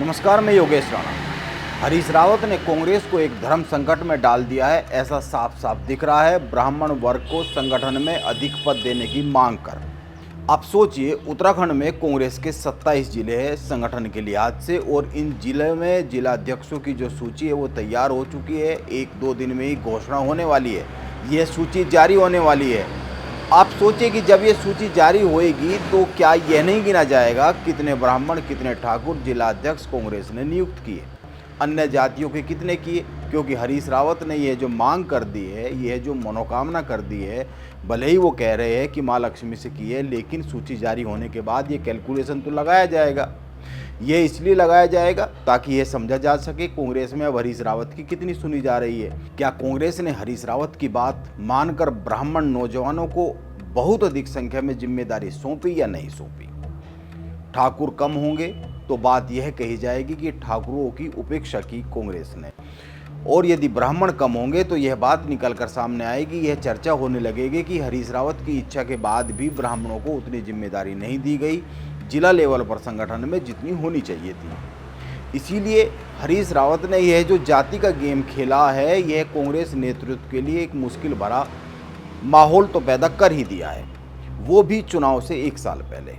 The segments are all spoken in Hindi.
नमस्कार, मैं योगेश राणा। हरीश रावत ने कांग्रेस को एक धर्म संकट में डाल दिया है, ऐसा साफ साफ दिख रहा है ब्राह्मण वर्ग को संगठन में अधिक पद देने की मांग कर। आप सोचिए, उत्तराखंड में कांग्रेस के 27 जिले हैं संगठन के लिहाज से, और इन जिले में जिला अध्यक्षों की जो सूची है वो तैयार हो चुकी है। 1-2 दिन में ही घोषणा होने वाली है, यह सूची जारी होने वाली है। आप सोचिए कि जब ये सूची जारी होएगी तो क्या यह नहीं गिना जाएगा कितने ब्राह्मण, कितने ठाकुर जिला अध्यक्ष कांग्रेस ने नियुक्त किए, अन्य जातियों के कितने किए। क्योंकि हरीश रावत ने यह जो मांग कर दी है, यह जो मनोकामना कर दी है, भले ही वो कह रहे हैं कि माँ लक्ष्मी से की है, लेकिन सूची जारी होने के बाद ये कैलकुलेशन तो लगाया जाएगा। ये इसलिए लगाया जाएगा ताकि ये समझा जा सके कांग्रेस में अब हरीश रावत की कितनी सुनी जा रही है। क्या कांग्रेस ने हरीश रावत की बात मानकर ब्राह्मण नौजवानों को बहुत अधिक संख्या में जिम्मेदारी सौंपी या नहीं सौंपी? ठाकुर कम होंगे तो बात यह कही जाएगी कि ठाकुरों की उपेक्षा की कांग्रेस ने, और यदि ब्राह्मण कम होंगे तो यह बात निकल कर सामने आएगी, यह चर्चा होने लगेगी कि हरीश रावत की इच्छा के बाद भी ब्राह्मणों को उतनी जिम्मेदारी नहीं दी गई जिला लेवल पर संगठन में जितनी होनी चाहिए थी। इसीलिए हरीश रावत ने यह जो जाति का गेम खेला है, यह कांग्रेस नेतृत्व के लिए एक मुश्किल भरा माहौल तो पैदा कर ही दिया है, वो भी चुनाव से 1 साल पहले।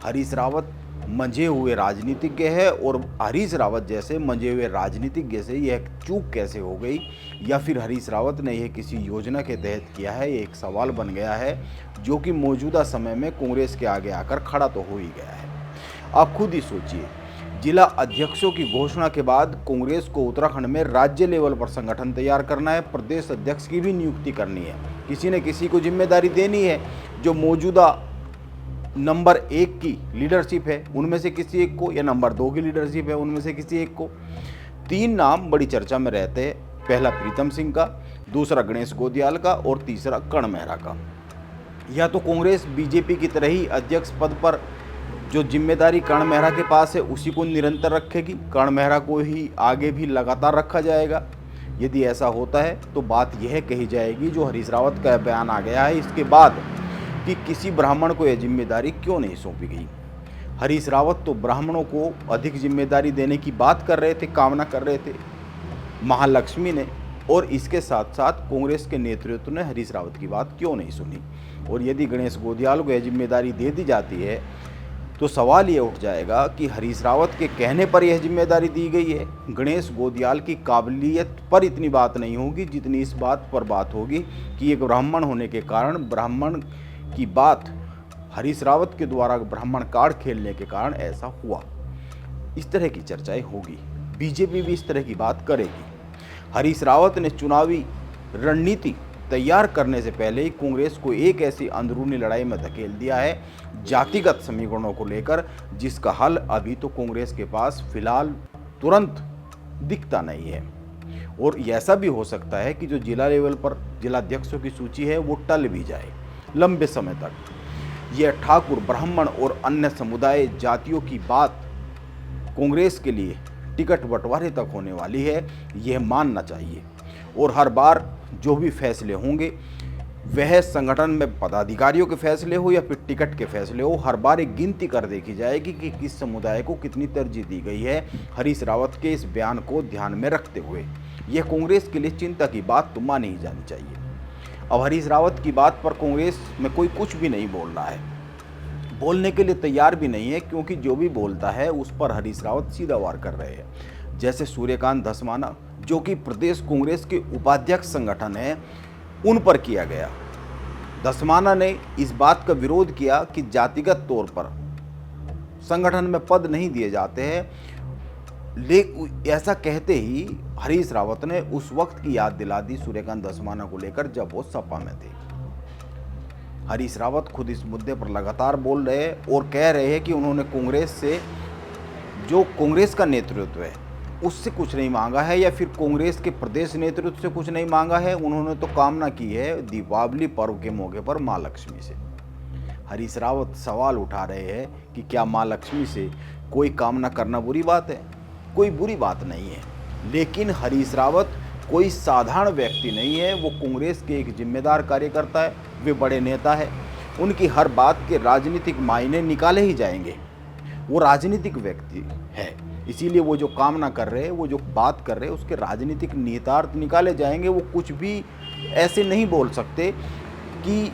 हरीश रावत मंझे हुए राजनीतिज्ञ है, और हरीश रावत जैसे मंझे हुए राजनीतिज्ञ से यह चूक कैसे हो गई, या फिर हरीश रावत ने यह किसी योजना के तहत किया है, ये एक सवाल बन गया है जो कि मौजूदा समय में कांग्रेस के आगे आकर खड़ा तो हो ही गया है। आप खुद ही सोचिए, जिला अध्यक्षों की घोषणा के बाद कांग्रेस को उत्तराखंड में राज्य लेवल पर संगठन तैयार करना है, प्रदेश अध्यक्ष की भी नियुक्ति करनी है, किसी न किसी को जिम्मेदारी देनी है। जो मौजूदा नंबर 1 की लीडरशिप है उनमें से किसी एक को, या नंबर 2 की लीडरशिप है उनमें से किसी एक को। 3 नाम बड़ी चर्चा में रहते हैं, पहला प्रीतम सिंह का, दूसरा गणेश गोदियाल का, और तीसरा कर्ण मेहरा का। या तो कांग्रेस बीजेपी की तरह ही अध्यक्ष पद पर जो जिम्मेदारी कर्ण मेहरा के पास है उसी को निरंतर रखेगी, कर्ण मेहरा को ही आगे भी लगातार रखा जाएगा। यदि ऐसा होता है तो बात यह कही जाएगी जो हरीश रावत का बयान आ गया है इसके बाद, कि किसी ब्राह्मण को यह जिम्मेदारी क्यों नहीं सौंपी गई। हरीश रावत तो ब्राह्मणों को अधिक जिम्मेदारी देने की बात कर रहे थे, कामना कर रहे थे महालक्ष्मी ने, और इसके साथ साथ कांग्रेस के नेतृत्व ने हरीश रावत की बात क्यों नहीं सुनी। और यदि गणेश गोदियाल को यह जिम्मेदारी दे दी जाती है तो सवाल ये उठ जाएगा कि हरीश रावत के कहने पर यह जिम्मेदारी दी गई है। गणेश गोदियाल की काबिलियत पर इतनी बात नहीं होगी जितनी इस बात पर बात होगी कि एक ब्राह्मण होने के कारण, ब्राह्मण की बात हरीश रावत के द्वारा ब्राह्मण कार्ड खेलने के कारण ऐसा हुआ। इस तरह की चर्चाएं होगी, बीजेपी भी इस तरह की बात करेगी। हरीश रावत ने चुनावी रणनीति तैयार करने से पहले ही कांग्रेस को एक ऐसी अंदरूनी लड़ाई में धकेल दिया है जातिगत समीकरणों को लेकर, जिसका हल अभी तो कांग्रेस के पास फिलहाल तुरंत दिखता नहीं है। और ऐसा भी हो सकता है कि जो जिला लेवल पर जिला अध्यक्षों की सूची है वो टल भी जाए लंबे समय तक। यह ठाकुर, ब्राह्मण और अन्य समुदाय जातियों की बात कांग्रेस के लिए टिकट बंटवारे तक होने वाली है, यह मानना चाहिए। और हर बार जो भी फैसले होंगे, वह संगठन में पदाधिकारियों के फैसले हो या फिर टिकट के फैसले हो, हर बार एक गिनती कर देखी जाएगी कि किस समुदाय को कितनी तरजीह दी गई है। हरीश रावत के इस बयान को ध्यान में रखते हुए यह कांग्रेस के लिए चिंता की बात तो मानी ही जानी चाहिए। अब हरीश रावत की बात पर कांग्रेस में कोई कुछ भी नहीं बोल रहा है, बोलने के लिए तैयार भी नहीं है, क्योंकि जो भी बोलता है उस पर हरीश रावत सीधा वार कर रहे हैं। जैसे सूर्यकांत धस्माना, जो कि प्रदेश कांग्रेस के उपाध्यक्ष संगठन है, उन पर किया गया। धस्माना ने इस बात का विरोध किया कि जातिगत तौर पर संगठन में पद नहीं दिए जाते हैं, ऐसा कहते ही हरीश रावत ने उस वक्त की याद दिला दी सूर्यकांत धस्माना को लेकर जब वो सपा में थे। हरीश रावत खुद इस मुद्दे पर लगातार बोल रहे हैं और कह रहे हैं कि उन्होंने कांग्रेस से, जो कांग्रेस का नेतृत्व है उससे कुछ नहीं मांगा है, या फिर कांग्रेस के प्रदेश नेतृत्व से कुछ नहीं मांगा है। उन्होंने तो कामना की है दीपावली पर्व के मौके पर माँ लक्ष्मी से। हरीश रावत सवाल उठा रहे हैं कि क्या माँ लक्ष्मी से कोई कामना करना बुरी बात है? कोई बुरी बात नहीं है, लेकिन हरीश रावत कोई साधारण व्यक्ति नहीं है, वो कांग्रेस के एक जिम्मेदार कार्यकर्ता है, वे बड़े नेता है, उनकी हर बात के राजनीतिक मायने निकाले ही जाएंगे। वो राजनीतिक व्यक्ति है, इसीलिए वो जो कामना कर रहे हैं, वो जो बात कर रहे हैं, उसके राजनीतिक निहितार्थ निकाले जाएंगे। वो कुछ भी ऐसे नहीं बोल सकते कि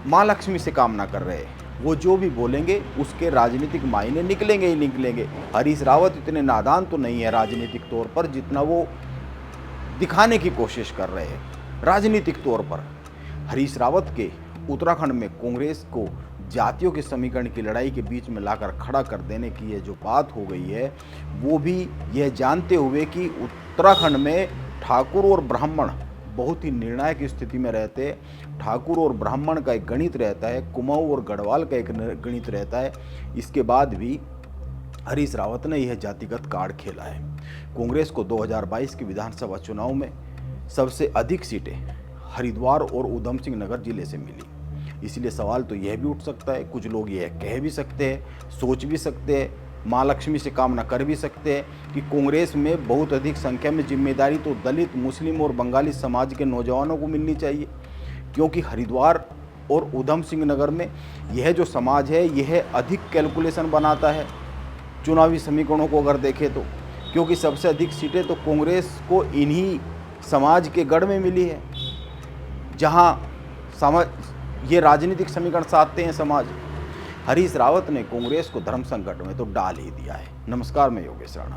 माँ लक्ष्मी से कामना कर रहे हैं। वो जो भी बोलेंगे उसके राजनीतिक मायने निकलेंगे ही निकलेंगे। हरीश रावत इतने नादान तो नहीं है राजनीतिक तौर पर जितना वो दिखाने की कोशिश कर रहे हैं। राजनीतिक तौर पर हरीश रावत के उत्तराखंड में कांग्रेस को जातियों के समीकरण की लड़ाई के बीच में लाकर खड़ा कर देने की ये जो बात हो गई है, वो भी यह जानते हुए कि उत्तराखंड में ठाकुर और ब्राह्मण बहुत ही निर्णायक स्थिति में रहते हैं। ठाकुर और ब्राह्मण का एक गणित रहता है, कुमाऊं और गढ़वाल का एक गणित रहता है। इसके बाद भी हरीश रावत ने यह जातिगत कार्ड खेला है। कांग्रेस को 2022 के विधानसभा चुनाव में सबसे अधिक सीटें हरिद्वार और उधम सिंह नगर जिले से मिली। इसलिए सवाल तो यह भी उठ सकता है, कुछ लोग यह कह भी सकते हैं, सोच भी सकते हैं, माँ लक्ष्मी से कामना कर भी सकते हैं कि कांग्रेस में बहुत अधिक संख्या में जिम्मेदारी तो दलित, मुस्लिम और बंगाली समाज के नौजवानों को मिलनी चाहिए, क्योंकि हरिद्वार और उधम सिंह नगर में यह जो समाज है यह अधिक कैलकुलेशन बनाता है चुनावी समीकरणों को अगर देखें तो, क्योंकि सबसे अधिक सीटें तो कांग्रेस को इन्हीं समाज के गढ़ में मिली है, जहां ये राजनीतिक समीकरण साधते हैं समाज। हरीश रावत ने कांग्रेस को धर्म संकट में तो डाल ही दिया है। नमस्कार, मैं योगेश राणा।